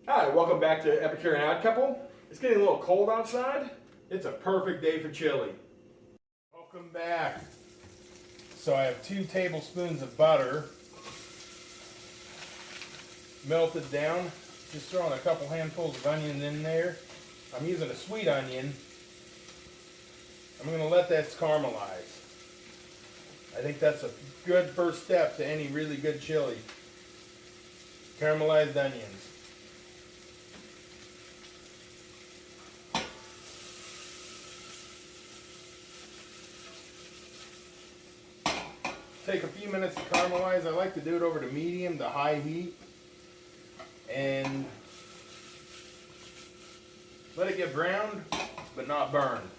Hi, welcome back to Epicure and Odd Couple. It's getting a little cold outside. It's a perfect day for chili. Welcome back. So I have 2 tablespoons of butter melted down. Just throwing a couple handfuls of onions in there. I'm using a sweet onion. I'm going to let that caramelize. I think that's a good first step to any really good chili. Caramelized onions. Take a few minutes to caramelize. I like to do it over to medium to high heat and let it get browned but not burned.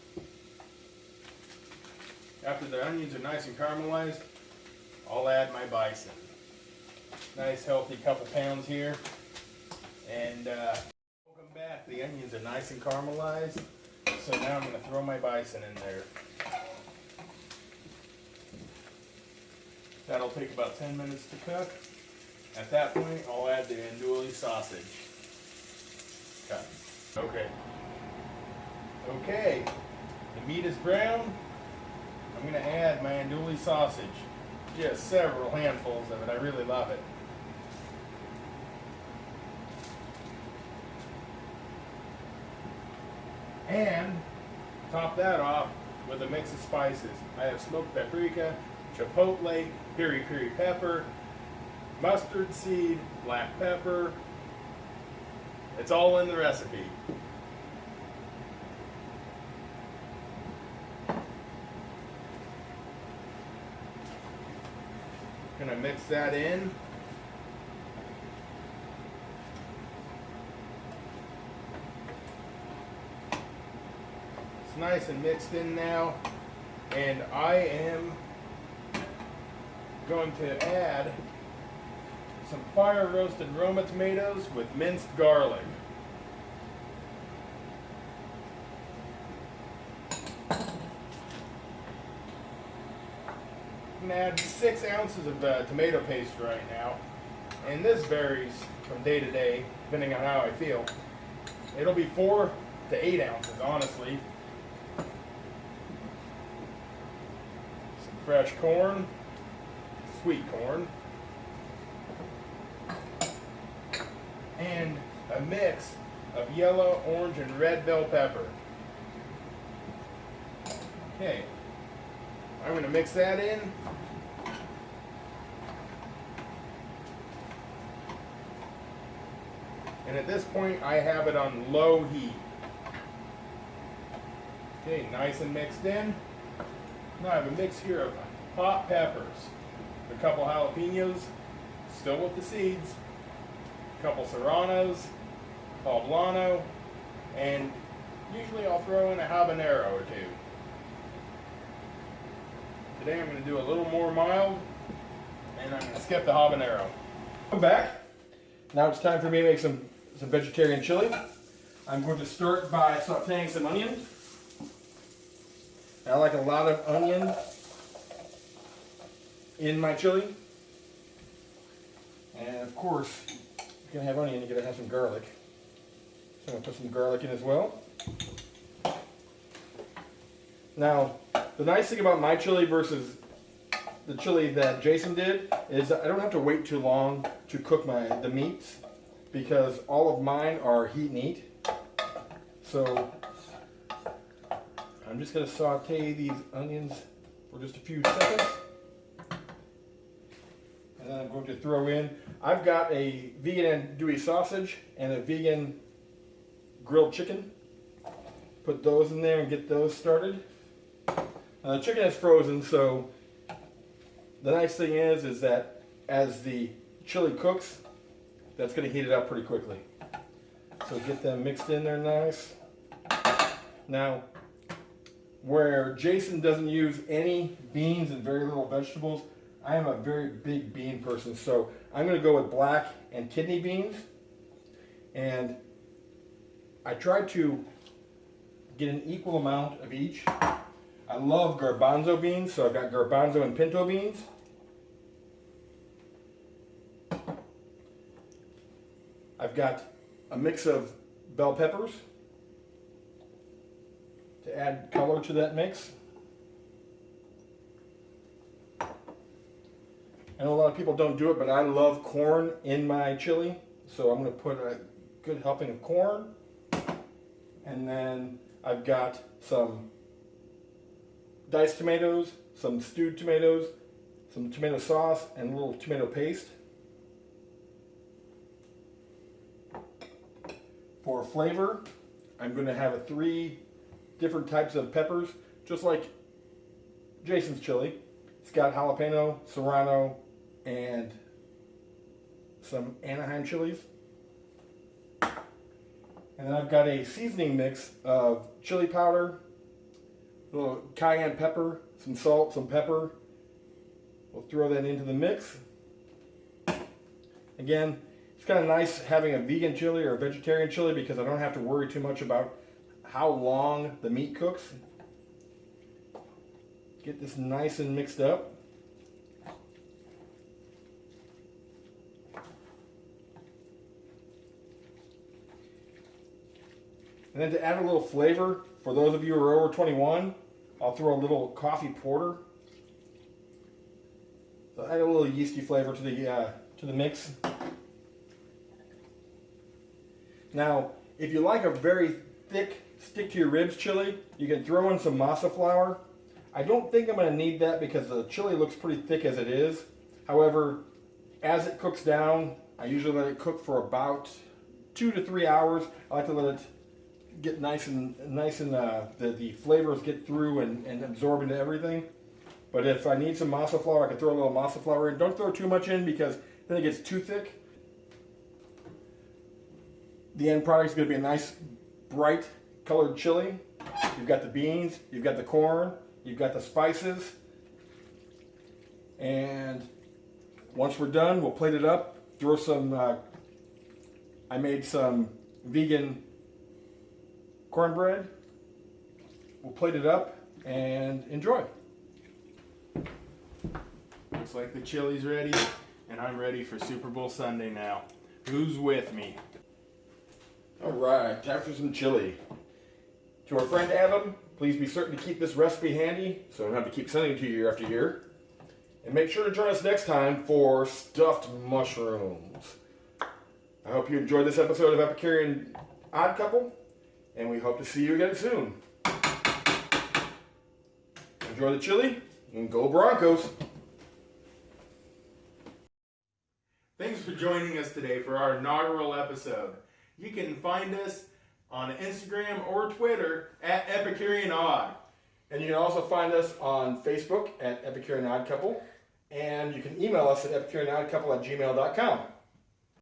After the onions are nice and caramelized, I'll add my bison. Nice healthy couple pounds here. And welcome back. The onions are nice and caramelized. So now I'm going to throw my bison in there. That'll take about 10 minutes to cook. At that point, I'll add the andouille sausage. Cut. Okay, the meat is brown. I'm going to add my andouille sausage. Just several handfuls of it. I really love it. And top that off with a mix of spices. I have smoked paprika, chipotle, peri pepper, mustard seed, black pepper. It's all in the recipe. Gonna mix that in. It's nice and mixed in now, and I am going to add some fire roasted Roma tomatoes with minced garlic. I'm going to add 6 ounces of tomato paste right now, and this varies from day to day depending on how I feel. It'll be 4 to 8 ounces honestly. Some fresh corn. Sweet corn, and a mix of yellow, orange, and red bell pepper. Okay, I'm going to mix that in. And at this point, I have it on low heat. Okay, nice and mixed in. Now I have a mix here of hot peppers. A couple jalapenos, still with the seeds, a couple serranos, poblano, and usually I'll throw in a habanero or 2. Today I'm going to do a little more mild, and I'm going to skip the habanero. Come back. Now it's time for me to make some vegetarian chili. I'm going to start by sauteing some onion. I like a lot of onion in my chili, and of course you're gonna have onion, you're gonna have some garlic, so I'm gonna put some garlic in as well. Now the nice thing about my chili versus the chili that Jason did is I don't have to wait too long to cook the meats because all of mine are heat and eat. So I'm just gonna saute these onions for just a few seconds. And then I'm going to throw in, I've got a vegan andouille sausage and a vegan grilled chicken. Put those in there and get those started. The chicken is frozen, so the nice thing is that as the chili cooks, that's going to heat it up pretty quickly. So get them mixed in there nice. Now, where Jason doesn't use any beans and very little vegetables, I am a very big bean person, so I'm going to go with black and kidney beans. And I try to get an equal amount of each. I love garbanzo beans, so I've got garbanzo and pinto beans. I've got a mix of bell peppers to add color to that mix. I know a lot of people don't do it, but I love corn in my chili, so I'm going to put a good helping of corn. And then I've got some diced tomatoes, some stewed tomatoes, some tomato sauce, and a little tomato paste. For flavor, I'm going to have 3 different types of peppers, just like Jason's chili. It's got jalapeno, serrano, and some Anaheim chilies. And then I've got a seasoning mix of chili powder, a little cayenne pepper, some salt, some pepper. We'll throw that into the mix. Again, it's kind of nice having a vegan chili or a vegetarian chili because I don't have to worry too much about how long the meat cooks. Get this nice and mixed up. And then to add a little flavor, for those of you who are over 21, I'll throw a little coffee porter. So add a little yeasty flavor to the mix. Now, if you like a very thick, stick to your ribs chili, you can throw in some masa flour. I don't think I'm going to need that because the chili looks pretty thick as it is. However, as it cooks down, I usually let it cook for about 2 to 3 hours. I like to let it get nice and the flavors get through and absorb into everything. But if I need some masa flour, I can throw a little masa flour in. Don't throw too much in because then it gets too thick. The end product is going to be a nice, bright colored chili. You've got the beans, you've got the corn, you've got the spices. And once we're done, we'll plate it up. Throw some, I made some vegan cornbread. We'll plate it up and enjoy. Looks like the chili's ready, and I'm ready for Super Bowl Sunday now. Who's with me? All right, time for some chili. To our friend Adam, please be certain to keep this recipe handy so I don't have to keep sending it to you year after year. And make sure to join us next time for stuffed mushrooms. I hope you enjoyed this episode of Epicurean Odd Couple, and we hope to see you again soon. Enjoy the chili, and go Broncos! Thanks for joining us today for our inaugural episode. You can find us on Instagram or Twitter at Epicurean Odd. And you can also find us on Facebook at Epicurean Odd Couple, and you can email us at epicureanoddcouple@gmail.com.